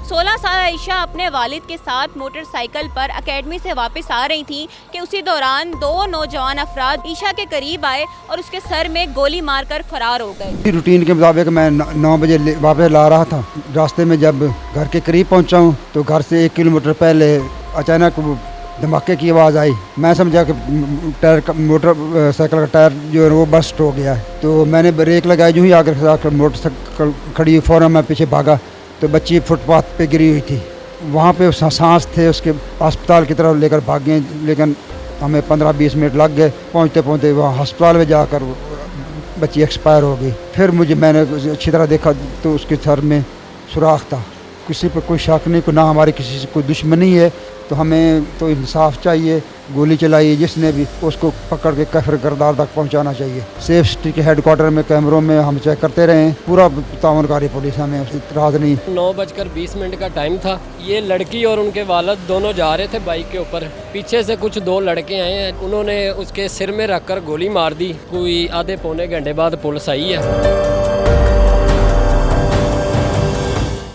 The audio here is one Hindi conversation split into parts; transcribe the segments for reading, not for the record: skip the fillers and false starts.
16 साल आयशा अपने वालिद के साथ मोटरसाइकिल पर एकेडमी से वापस आ रही थी कि उसी दौरान दो नौजवान अफराद ईशा के करीब आए और उसके सर में गोली मारकर फरार हो गए। रूटीन के मुताबिक मैं 9 बजे वापस ला रहा था। रास्ते में जब घर के करीब पहुंचा हूं तो घर से 1 किलोमीटर पहले अचानक धमाके की आवाज़ आई। मैं समझा कि मोटरसाइकिल का टायर जो है वो बस्ट हो गया है। तो मैंने ब्रेक लगाई, जो ही आकर मोटरसाइकिल खड़ी हुई, फ़ौरन मैं पीछे भागा तो बच्ची फुटपाथ पे गिरी हुई थी। वहाँ पे सांस थे, उसके अस्पताल की तरफ लेकर भागे, लेकिन हमें 15-20 मिनट लग गए। पहुँचते पहुँचते वहाँ अस्पताल में जाकर बच्ची एक्सपायर हो गई। फिर मैंने अच्छी तरह देखा तो उसके सर में सुराख था। किसी पर कोई शक नहीं, ना हमारी किसी से कोई दुश्मनी है। तो हमें तो इंसाफ चाहिए। गोली चलाई जिसने भी, उसको पकड़ के काफिर किरदार तक पहुंचाना चाहिए। सेफ सिटी के हेडक्वार्टर में कैमरों में हम चेक करते रहे हैं। पूरा ताउनकारी पुलिस, हमें इतराज नहीं। 9:20 का टाइम था। ये लड़की और उनके वालिद दोनों जा रहे थे बाइक के ऊपर। पीछे से कुछ 2 लड़के आए हैं, उन्होंने उसके सिर में रखकर गोली मार दी। कोई आधे पौने घंटे बाद पुलिस आई है।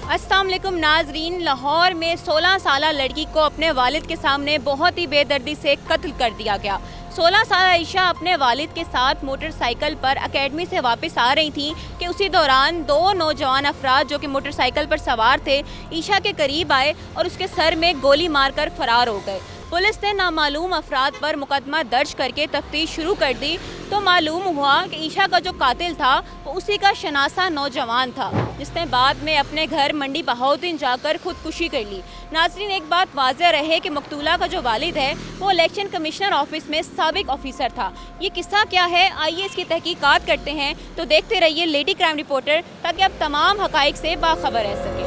अस्सलाम वालेकुम नाजरीन, लाहौर में 16 साल लड़की को अपने वालिद के सामने बहुत ही बेदर्दी से कत्ल कर दिया गया। 16 साल आयशा अपने वालिद के साथ मोटरसाइकिल पर एकेडमी से वापस आ रही थी कि उसी दौरान दो नौजवान अफराद जो कि मोटरसाइकिल पर सवार थे ईशा के करीब आए और उसके सर में गोली मारकर फरार हो गए। पुलिस ने नामालूम अफराद पर मुकदमा दर्ज करके तफ्तीश शुरू कर दी तो मालूम हुआ कि ईशा का जो कातिल था वो उसी का शनासा नौजवान था, जिसने बाद में अपने घर मंडी बहाउद्दीन जाकर खुदकुशी कर ली। नाज़रीन, एक बात वाज़ेह रहे कि मकतूला का जो वालिद है वो इलेक्शन कमिश्नर ऑफिस में साबिक ऑफिसर था। ये किस्सा क्या है, आइए इसकी तहकीकात करते हैं। तो देखते रहिए लेडी क्राइम रिपोर्टर, ताकि आप तमाम हक़ाइक़ से बाखबर रह सकें।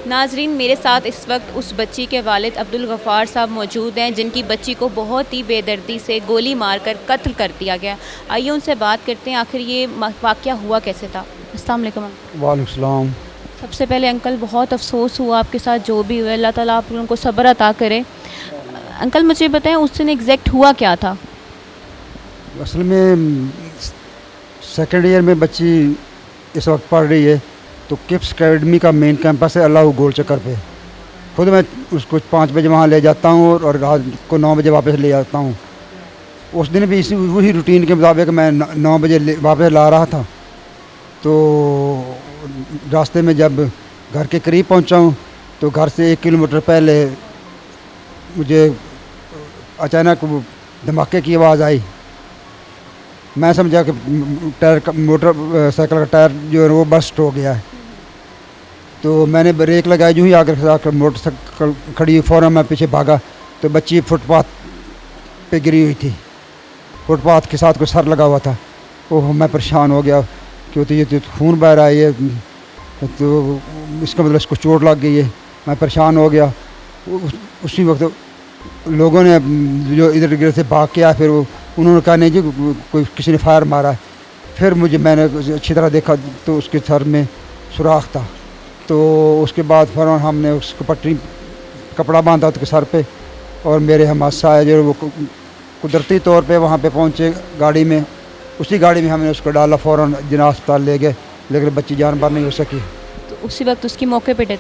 नाजरीन, मेरे साथ इस वक्त उस बच्ची के वालिद अब्दुल गफ़ार साहब मौजूद हैं जिनकी बच्ची को बहुत ही बेदर्दी से गोली मारकर कत्ल कर दिया गया। आइए उनसे बात करते हैं, आखिर ये वाक़या हुआ कैसे था। अस्सलाम वालेकुम। वालेकुम सलाम। सबसे पहले अंकल, बहुत अफसोस हुआ आपके साथ जो भी हुआ, अल्लाह ताला आप लोगों को सब्र अता करे। अंकल मुझे बताएं उस दिन एग्जैक्ट हुआ क्या था। असल में सेकेंड ईयर में बच्ची इस वक्त पढ़ रही है, तो किप्स अकेडमी का मेन कैंपस है अल्लाह गोल चक्कर पे। खुद मैं उसको 5 बजे वहाँ ले जाता हूँ और रात को 9 बजे वापस ले जाता हूँ। उस दिन भी इसी वही रूटीन के मुताबिक मैं 9 बजे वापस ला रहा था। तो रास्ते में जब घर के करीब पहुँचा हूँ तो घर से 1 किलोमीटर पहले मुझे अचानक धमाके की आवाज़ आई। मैं समझा कि मोटरसाइकिल का टायर जो है वो बस्ट हो गया है। तो मैंने ब्रेक लगाई, जो ही आकर मोटरसाइकिल खड़ी हुई, फ़ौरन मैं पीछे भागा तो बच्ची फुटपाथ पे गिरी हुई थी। फुटपाथ के साथ कोई सर लगा हुआ था। ओह, मैं परेशान हो गया क्योंकि ये तो खून बह रहा है, ये तो इसका मतलब इसको चोट लग गई है। मैं परेशान हो गया। उसी वक्त लोगों ने जो इधर गिर से भाग के आया, फिर उन्होंने कहा नहीं जी कोई किसी ने फायर मारा है। फिर मैंने अच्छी तरह देखा तो उसके सर में सुराख था। तो उसके बाद फिर हमने उसको पट्टी कपड़ा बांधा उसके सर पे, और मेरे हम आए जो वो कुदरती तौर पे वहाँ पे पहुँचे गाड़ी में। उसी गाड़ी में हमने उसको डाला, फ़ौरन जिना अस्पताल ले गए, लेकिन बच्ची जान बार नहीं हो सकी। तो उसी वक्त उसकी मौके पे डेथ,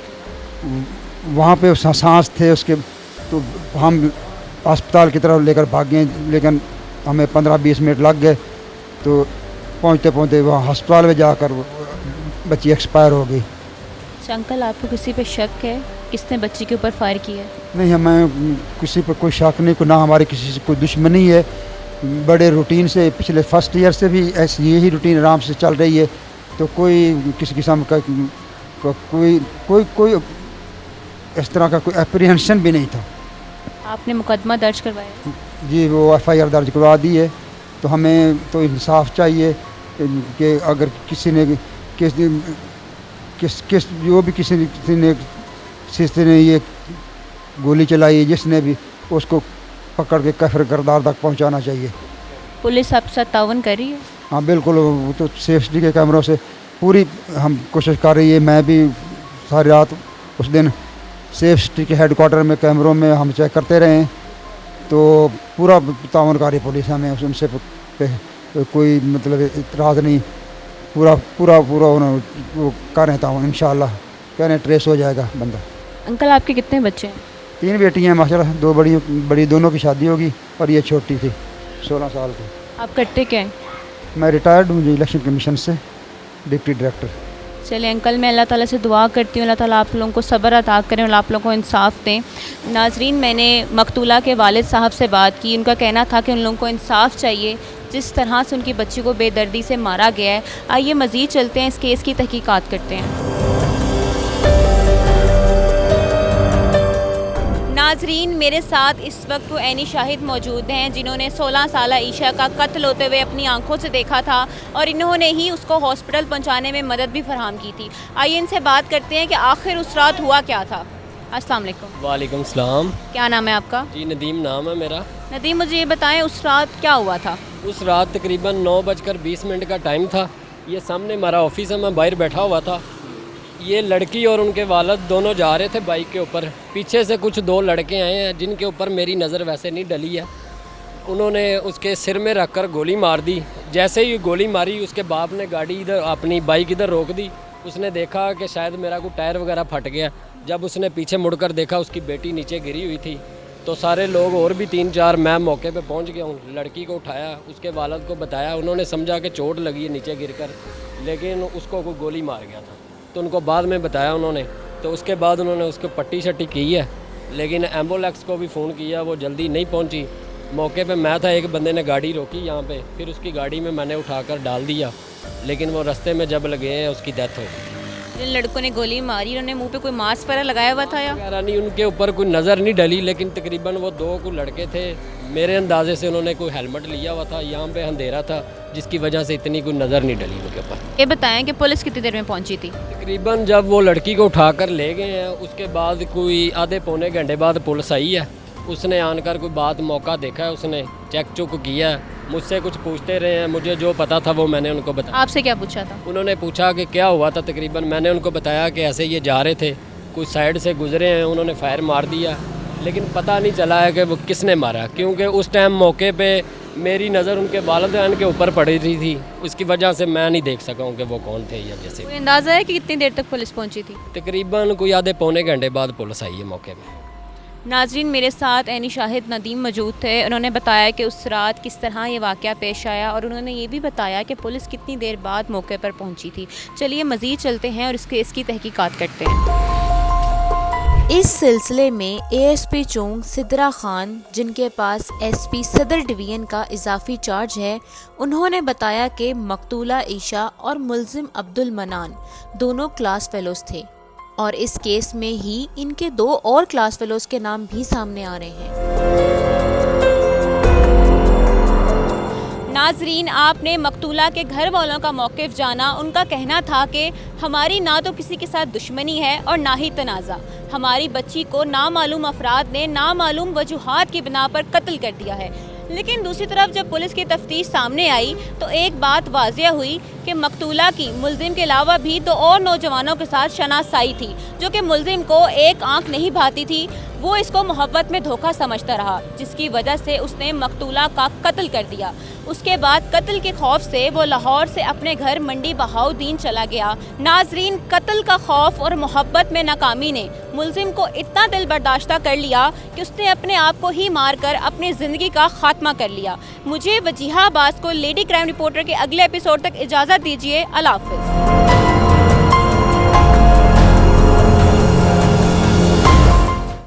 वहाँ पे सांस थे उसके, तो हम अस्पताल की तरफ लेकर भागे, लेकिन हमें 15-20 मिनट लग गए। तो पहुँचते पहुँचते वहाँ अस्पताल में जाकर बच्ची एक्सपायर हो गई। अंकल, आपको किसी पे शक है किसने बच्ची के ऊपर फायर किया है? नहीं, हमें किसी पर कोई शक नहीं, ना हमारी किसी से कोई दुश्मनी है। बड़े रूटीन से पिछले फर्स्ट ईयर से भी ऐसी यही रूटीन आराम से चल रही है। तो कोई किसी किस्म का कोई इस तरह का कोई एप्रीहेंशन भी नहीं था। आपने मुकदमा दर्ज करवाया? जी, वो FIR दर्ज करवा दी है। तो हमें तो इंसाफ चाहिए कि अगर किसी ने जो भी किसी ने ये गोली चलाई जिसने भी, उसको पकड़ के काफिर किरदार तक पहुंचाना चाहिए। पुलिस आपके साथ ताउन कर रही है? हाँ बिल्कुल, वो तो सेफ्टी के कैमरों से पूरी हम कोशिश कर रही है। मैं भी सारी रात उस दिन सेफ सिटी के हेडक्वार्टर में कैमरों में हम चेक करते रहे हैं। तो पूरा ताउनकारी पुलिस, हमें उनसे कोई मतलब इतराज़ नहीं। पूरा पूरा पूरा वो कर रहे हैं इंशाल्लाह, कह रहे हैं ट्रेस हो जाएगा बंदा। अंकल आपके कितने बच्चे हैं? 3 बेटियां हैं माशाल्लाह, 2 बड़ी दोनों की शादी होगी और ये छोटी थी 16 साल की। आप करते क्या हैं? मैं रिटायर्ड हूँ जी इलेक्शन कमीशन से, डिप्टी डायरेक्टर। चलिए अंकल, मैं अल्लाह ताला से दुआ करती हूँ, अल्लाह ताला आप लोगों को सब्र अता करें और आप लोगों को इंसाफ दें। नाजरीन, मैंने मकतूला के वालिद साहब से बात की। उनका कहना था कि उन लोगों को इंसाफ चाहिए, जिस तरह से उनकी बच्ची को बेदर्दी से मारा गया है। आइए मज़ीद चलते हैं, इस केस की तहकीकात करते हैं। नाजरीन, मेरे साथ इस वक्त वो ऐनी शाहिद मौजूद हैं जिन्होंने 16 साल ईशा का कत्ल होते हुए अपनी आंखों से देखा था और इन्होंने ही उसको हॉस्पिटल पहुंचाने में मदद भी फराहम की थी। आइए इनसे बात करते हैं कि आखिर उस रात हुआ क्या था। अस्सलाम वालेकुम। वालेकुम सलाम। क्या नाम है आपका? जी नदीम नाम है मेरा। नदीम, मुझे ये बताएं उस रात क्या हुआ था? उस रात तकरीबन 9:20 का टाइम था। ये सामने हमारा ऑफिस है, मैं बाहर बैठा हुआ था। ये लड़की और उनके वालिद दोनों जा रहे थे बाइक के ऊपर। पीछे से कुछ 2 लड़के आए हैं जिनके ऊपर मेरी नज़र वैसे नहीं डली है। उन्होंने उसके सिर में रख कर गोली मार दी। जैसे ही गोली मारी उसके बाप ने गाड़ी इधर अपनी बाइक इधर रोक दी। उसने देखा कि शायद मेरा कोई टायर वगैरह फट गया। जब उसने पीछे मुड़कर देखा उसकी बेटी नीचे गिरी हुई थी। तो सारे लोग और भी 3-4, मैं मौके पे पहुंच गया हूँ। लड़की को उठाया, उसके वालिद को बताया। उन्होंने समझा कि चोट लगी है नीचे गिरकर, लेकिन उसको कोई गोली मार गया था। तो उनको बाद में बताया उन्होंने। तो उसके बाद उन्होंने उसको पट्टी शट्टी की है, लेकिन एम्बुलेंस को भी फ़ोन किया, वो जल्दी नहीं पहुंची। मौके पे मैं था, एक बंदे ने गाड़ी रोकी यहाँ पे, फिर उसकी गाड़ी में मैंने उठाकर डाल दिया, लेकिन वो रास्ते में जब लगे हैं उसकी डेथ हो गई। जिन लड़कों ने गोली मारी उन्होंने मुंह पे कोई मास्क वगैरह लगाया हुआ था या? नहीं, उनके ऊपर कोई नज़र नहीं डली, लेकिन तकरीबन वो 2 को लड़के थे। मेरे अंदाजे से उन्होंने कोई हेलमेट लिया हुआ था, यहाँ पे अंधेरा था, जिसकी वजह से इतनी कोई नज़र नहीं डली उनके ऊपर। ये बताएं कि पुलिस कितनी देर में पहुंची थी? तकरीबन जब वो लड़की को उठाकर ले गए हैं उसके बाद कोई आधे पौने घंटे बाद पुलिस आई है। उसने आनकर कोई बात मौका देखा है, उसने चेक चुक किया है, मुझसे कुछ पूछते रहे हैं। मुझे जो पता था वो मैंने उनको बताया। आपसे क्या पूछा था? उन्होंने पूछा कि क्या हुआ था। तकरीबन मैंने उनको बताया कि ऐसे ये जा रहे थे, कुछ साइड से गुजरे हैं, उन्होंने फायर मार दिया, लेकिन पता नहीं चला है कि वो किसने मारा, क्योंकि उस टाइम मौके पे मेरी नज़र उनके वालिदैन के ऊपर पड़ी रही थी। उसकी वजह से मैं नहीं देख सका हूँ कि वो कौन थे या जैसे। कोई अंदाज़ा है कि कितनी देर तक पुलिस पहुंची थी? तकरीबन कोई आधे पौने घंटे बाद पुलिस आई है मौके में। नाजरीन, मेरे साथ ऐनी शाहिद नदीम मौजूद थे। उन्होंने बताया कि उस रात किस तरह ये वाक़या पेश आया और उन्होंने ये भी बताया कि पुलिस कितनी देर बाद मौके पर पहुंची थी। चलिए मज़ीद चलते हैं और इसके इसकी तहकीकात करते हैं। इस सिलसिले में एएसपी चौंग सिद्रा खान, जिनके पास एसपी सदर डिवीज़न का इजाफी चार्ज है, उन्होंने बताया कि मकतूला ईशा और मुल्जिम अब्दुल मनान दोनों क्लास फेलोज थे और इस केस में ही इनके 2 और क्लास फेलोज के नाम भी सामने आ रहे हैं। नाजरीन, आपने मकतूला के घर वालों का मौक़िफ़ जाना। उनका कहना था कि हमारी ना तो किसी के साथ दुश्मनी है और ना ही तनाज़ा। हमारी बच्ची को नामालूम अफराद ने नामालूम वजूहात की बिना पर कत्ल कर दिया है। लेकिन दूसरी तरफ जब पुलिस की तफ्तीश सामने आई तो एक बात वाज़िया हुई कि मकतूला की मुल्जिम के अलावा भी 2 और नौजवानों के साथ शनासाई थी, जो कि मुल्जिम को एक आंख नहीं भाती थी। वो इसको मोहब्बत में धोखा समझता रहा, जिसकी वजह से उसने मकतूला का कत्ल कर दिया। उसके बाद कत्ल के खौफ से वो लाहौर से अपने घर मंडी बहाउद्दीन चला गया। नाजरीन, कत्ल का खौफ और मोहब्बत में नाकामी ने मुल्जिम को इतना दिल बर्दाश्ता कर लिया कि उसने अपने आप को ही मारकर अपनी ज़िंदगी का खात्मा कर लिया। मुझे वजीहा अब्बास को लेडी क्राइम रिपोर्टर के अगले एपिसोड तक इजाज़त दीजिए। अल्लाह हाफ़िज़।